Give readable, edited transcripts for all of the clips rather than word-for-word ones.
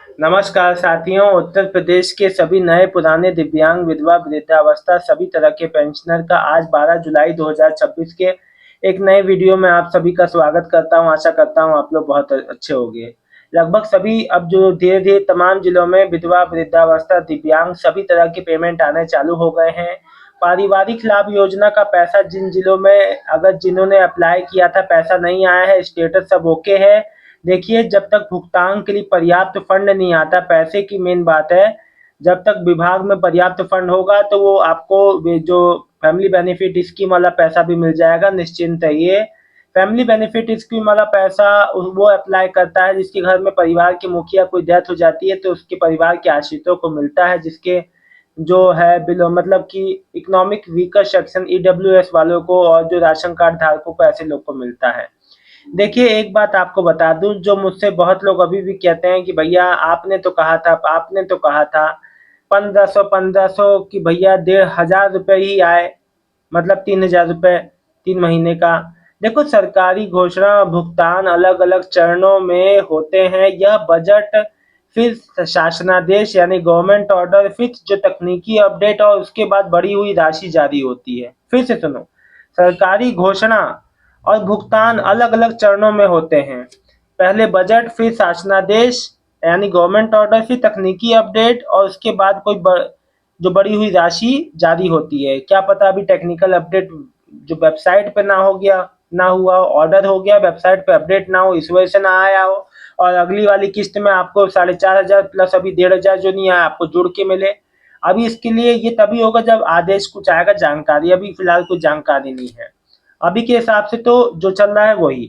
नमस्कार साथियों, उत्तर प्रदेश के सभी नए पुराने दिव्यांग, विधवा, वृद्धावस्था सभी तरह के पेंशनर का आज 12 जुलाई 2026 के एक नए वीडियो में आप सभी का स्वागत करता हूं। आशा करता हूं आप लोग बहुत अच्छे होंगे। लगभग सभी अब जो धीरे-धीरे तमाम जिलों में विधवा, वृद्धावस्था, दिव्यांग सभी तरह के पेमेंट आने चालू हो गए हैं। पारिवारिक लाभ योजना का पैसा जिन जिलों में अगर जिन्होंने अप्लाई किया था पैसा नहीं आया है, स्टेटस सब ओके है। देखिए, जब तक भुगतान के लिए पर्याप्त फंड नहीं आता, पैसे की मेन बात है, जब तक विभाग में पर्याप्त फंड होगा तो वो आपको जो फैमिली बेनिफिट स्कीम वाला पैसा भी मिल जाएगा, निश्चिंत रहिए। फैमिली बेनिफिट स्कीम वाला पैसा वो अप्लाई करता है जिसके घर में परिवार के मुखिया कोई डेथ हो जाती है तो उसके परिवार के आश्रितों को मिलता है, जिसके जो है बिलो मतलब कि इकोनॉमिक वीकर सेक्शन ईडब्ल्यूएस वालों को और जो राशन कार्ड धारकों को ऐसे लोग को मिलता है। देखिए, एक बात आपको बता दूं, जो मुझसे बहुत लोग अभी भी कहते हैं कि भैया आपने तो कहा था 1500 कि भैया 1500 ही आए, मतलब 3000 रुपए 3 महीने का। देखो, सरकारी घोषणा भुगतान अलग अलग चरणों में होते हैं। यह बजट, फिर शासनादेश यानी गवर्नमेंट ऑर्डर, फिर जो तकनीकी अपडेट और उसके बाद बढ़ी हुई राशि जारी होती है। फिर से सुनो, सरकारी घोषणा और भुगतान अलग अलग चरणों में होते हैं। पहले बजट, फिर शासनादेश यानी गवर्नमेंट ऑर्डर, फिर तकनीकी अपडेट और उसके बाद जो बढ़ी हुई राशि जारी होती है। क्या पता अभी टेक्निकल अपडेट जो वेबसाइट पे ना हुआ हो, ऑर्डर हो गया, वेबसाइट पे अपडेट ना हो, इस वजह से ना आया हो, और अगली वाली किस्त में आपको 4500 प्लस अभी 1500 जो नहीं आया आपको जुड़ के मिले। अभी इसके लिए ये तभी होगा जब आदेश कुछ आएगा, जानकारी अभी फिलहाल कोई जानकारी नहीं है। अभी के हिसाब से तो जो चल रहा है वही,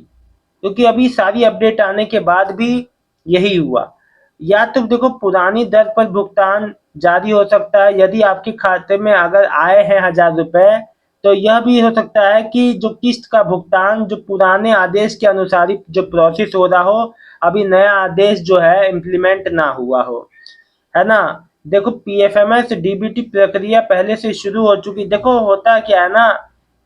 क्योंकि अभी सारी अपडेट आने के बाद भी यही हुआ। या तो देखो, पुरानी दर पर भुगतान जारी हो सकता है यदि आपके खाते में अगर आए हैं 1000 रुपए, तो यह भी हो सकता है कि जो किस्त का भुगतान जो पुराने आदेश के अनुसार ही जो प्रोसेस हो रहा हो, अभी नया आदेश जो है इम्प्लीमेंट ना हुआ हो, है ना। देखो, पीएफएमएस डीबीटी प्रक्रिया पहले से शुरू हो चुकी। देखो, होता क्या है ना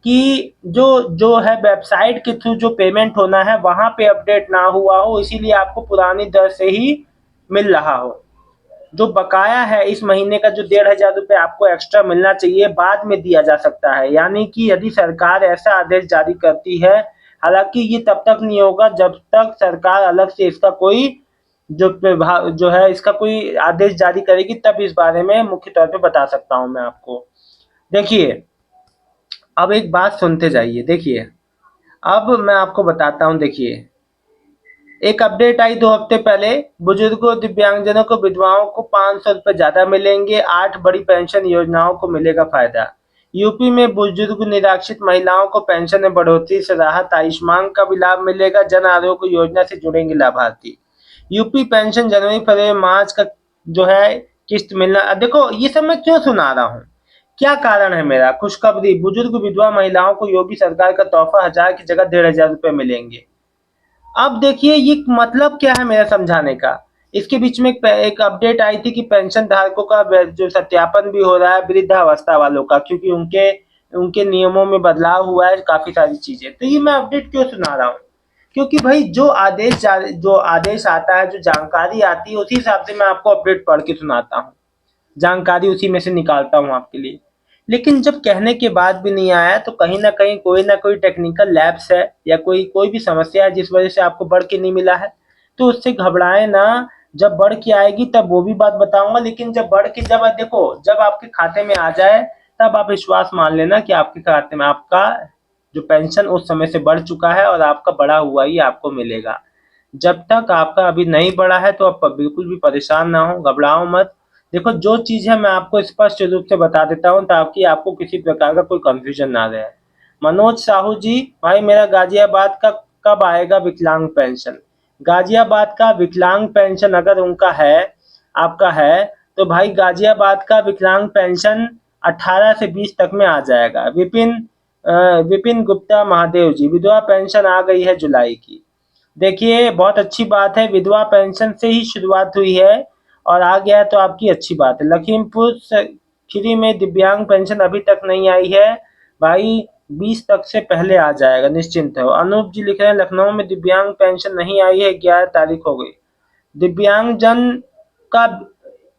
कि जो जो है वेबसाइट के थ्रू जो पेमेंट होना है वहां पे अपडेट ना हुआ हो, इसीलिए आपको पुरानी दर से ही मिल रहा हो। जो बकाया है इस महीने का, जो 1500 रुपए आपको एक्स्ट्रा मिलना चाहिए, बाद में दिया जा सकता है। यानी कि यदि सरकार ऐसा आदेश जारी करती है, हालांकि ये तब तक नहीं होगा जब तक सरकार अलग से इसका कोई जो प्रभाव जो है इसका कोई आदेश जारी करेगी, तब इस बारे में मुख्य तौर पे बता सकता हूं मैं आपको। देखिए, अब एक बात सुनते जाइए। देखिए, अब मैं आपको बताता हूं। देखिए, एक अपडेट आई 2 हफ्ते पहले, बुजुर्गों, दिव्यांगजनों को, विधवाओं को 500 रुपए ज्यादा मिलेंगे, 8 बड़ी पेंशन योजनाओं को मिलेगा फायदा। यूपी में बुजुर्ग निराश्रित महिलाओं को पेंशन में बढ़ोतरी से राहत, आयुष्मान का भी लाभ मिलेगा, जन आरोग्य योजना से जुड़ेंगे लाभार्थी। यूपी पेंशन जनवरी, फरवरी, मार्च का जो है किस्त मिलना। देखो, ये सब मैं क्यों सुना रहा हूँ, क्या कारण है मेरा। खुशखबरी, बुजुर्ग विधवा महिलाओं को योगी सरकार का तोहफा 1000 की जगह 1500 रुपए मिलेंगे। अब देखिए, ये मतलब क्या है मेरा समझाने का। इसके बीच में एक अपडेट आई थी कि पेंशन धारकों का जो सत्यापन भी हो रहा है वृद्धावस्था वालों का, क्योंकि उनके उनके नियमों में बदलाव हुआ है, काफी सारी चीजें। तो ये मैं अपडेट क्यों सुना रहा हूँ, क्योंकि भाई जो आदेश आता है, जो जानकारी आती है, उसी हिसाब से मैं आपको अपडेट पढ़ के सुनाता हूँ, जानकारी उसी में से निकालता हूँ आपके लिए। लेकिन जब कहने के बाद भी नहीं आया, तो कहीं ना कोई टेक्निकल लैप्स है या कोई कोई भी समस्या है जिस वजह से आपको बढ़ के नहीं मिला है। तो उससे घबराए ना, जब बढ़ के आएगी तब वो भी बात बताऊंगा। लेकिन जब बढ़ के जब देखो, जब आपके खाते में आ जाए, तब आप विश्वास मान लेना कि आपके खाते में आपका जो पेंशन उस समय से बढ़ चुका है और आपका बढ़ा हुआ ही आपको मिलेगा। जब तक आपका अभी नहीं बढ़ा है तो आप बिल्कुल भी परेशान ना हो, घबराओ मत। देखो, जो चीज़ है मैं आपको स्पष्ट रूप से बता देता हूँ ताकि आपको किसी प्रकार का कोई कंफ्यूजन ना रहे। मनोज साहू जी, भाई मेरा गाजियाबाद का कब आएगा विकलांग पेंशन? गाजियाबाद का विकलांग पेंशन अगर उनका है, आपका है, तो भाई गाजियाबाद का विकलांग पेंशन 18 से 20 तक में आ जाएगा। विपिन गुप्ता महादेव जी, विधवा पेंशन आ गई है जुलाई की। देखिए, बहुत अच्छी बात है, विधवा पेंशन से ही शुरुआत हुई है और आ गया तो आपकी अच्छी बात है। लखीमपुर खीरी में दिव्यांग पेंशन अभी तक नहीं आई है, भाई 20 तक से पहले आ जाएगा, निश्चिंत हो। अनूप जी लिख रहे हैं, लखनऊ में दिव्यांग पेंशन नहीं आई है, 11 तारीख हो गई। दिव्यांग जन का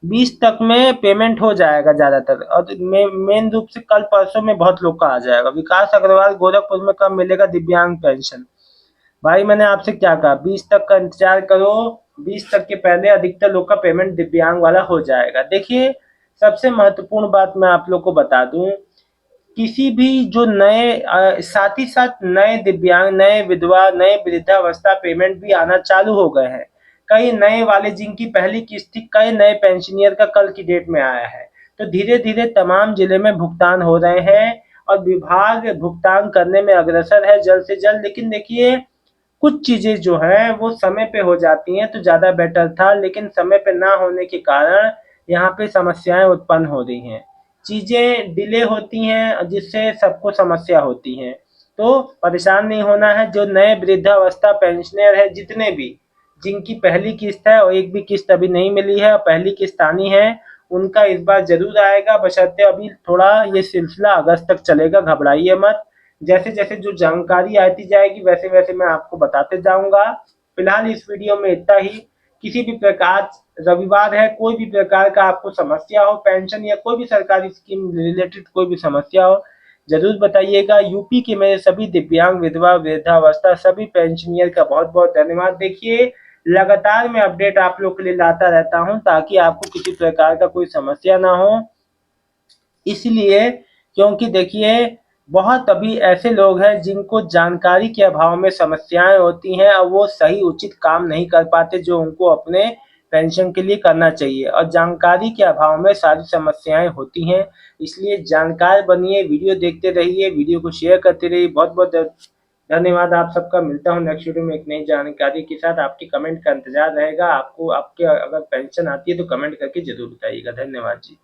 20 तक में पेमेंट हो जाएगा ज़्यादातर, और मेन रूप से कल परसों में बहुत लोग का आ जाएगा। विकास अग्रवाल, गोरखपुर में कब मिलेगा दिव्यांग पेंशन? भाई मैंने आपसे क्या कहा, 20 तक का इंतजार करो, 20 तक के पहले अधिकतर लोग का पेमेंट दिव्यांग वाला हो जाएगा। देखिए, सबसे महत्वपूर्ण बात मैं आप लोग को बता दूं, किसी भी जो नए साथ ही साथ नए दिव्यांग, नए विधवा, नए वृद्धावस्था पेमेंट भी आना चालू हो गए हैं। कई नए वाले जिनकी पहली किस्त थी, कई नए पेंशनियर का कल की डेट में आया है। तो धीरे धीरे तमाम जिले में भुगतान हो रहे हैं और विभाग भुगतान करने में अग्रसर है जल्द से जल्द। लेकिन देखिए, कुछ चीजें जो है वो समय पे हो जाती हैं तो ज्यादा बेटर था, लेकिन समय पे ना होने के कारण यहाँ पे समस्याएं उत्पन्न हो रही हैं, चीजें डिले होती हैं जिससे सबको समस्या होती है। तो परेशान नहीं होना है। जो नए वृद्धावस्था पेंशनर है, जितने भी जिनकी पहली किस्त है और एक भी किस्त अभी नहीं मिली है और पहली किस्त आनी है, उनका इस बार जरूर आएगा, बशर्ते अभी थोड़ा ये सिलसिला अगस्त तक चलेगा, घबराइए मत। जैसे जैसे जो जानकारी आती जाएगी वैसे वैसे मैं आपको बताते जाऊंगा। फिलहाल इस वीडियो में इतना ही। किसी भी प्रकार, रविवार है, कोई भी प्रकार का आपको समस्या हो, पेंशन या कोई भी सरकारी स्कीम रिलेटेड कोई भी समस्या हो, जरूर बताइएगा। यूपी के मेरे सभी दिव्यांग, विधवा, वृद्धावस्था सभी पेंशनियर का बहुत बहुत धन्यवाद। देखिए, लगातार मैं अपडेट आप लोग के लिए लाता रहता हूं ताकि आपको किसी प्रकार का कोई समस्या ना हो। इसलिए, क्योंकि देखिए, बहुत अभी ऐसे लोग हैं जिनको जानकारी के अभाव में समस्याएं होती हैं और वो सही उचित काम नहीं कर पाते जो उनको अपने पेंशन के लिए करना चाहिए, और जानकारी के अभाव में सारी समस्याएं होती हैं। इसलिए जानकार बनिए, वीडियो देखते रहिए, वीडियो को शेयर करते रहिए। बहुत बहुत धन्यवाद आप सबका। मिलता हूँ नेक्स्ट वीडियो में एक नई जानकारी के साथ। आपकी कमेंट का इंतजार रहेगा। आपको आपके अगर पेंशन आती है तो कमेंट करके जरूर बताइएगा। धन्यवाद जी।